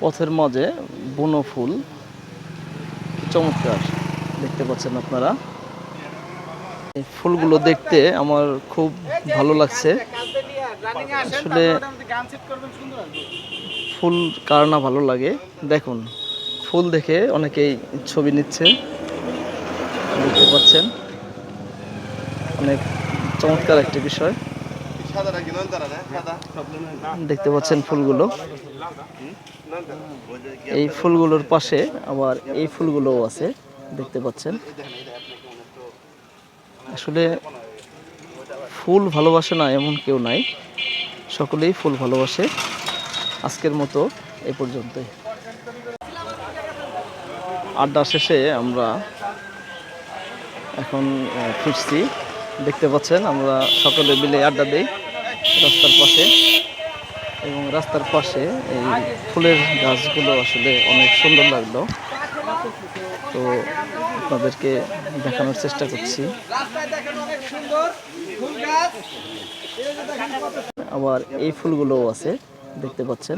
পথের মাঝে বুনো ফুল, চমৎকার দেখতে পাচ্ছেন আপনারা। এই ফুলগুলো দেখতে আমার খুব ভালো লাগছে। আসলে ফুল কার না ভালো লাগে। দেখুন, ফুল দেখে অনেকেই ছবি নিচ্ছে, দেখতে পাচ্ছেন। অনেক চমৎকার একটি বিষয়। দেখতে পাচ্ছেন ফুলগুলো। এই ফুলগুলোর পাশে আবার এই ফুলগুলোও আছে, দেখতে পাচ্ছেন। আসলে ফুল ভালোবাসে না এমন কেউ নাই, সকলেই ফুল ভালোবাসে। আজকের মতো এ পর্যন্তই। আড্ডা শেষে আমরা এখন ফিরছি। দেখতে পাচ্ছেন আমরা সকলে মিলে আড্ডা দিই রাস্তার পাশে, এবং রাস্তার পাশে এই ফুলের গাছগুলো আসলে অনেক সুন্দর লাগলো। তো আপনাদেরকে দেখানোর চেষ্টা করছি। আবার এই ফুলগুলোও আছে, দেখতে পাচ্ছেন।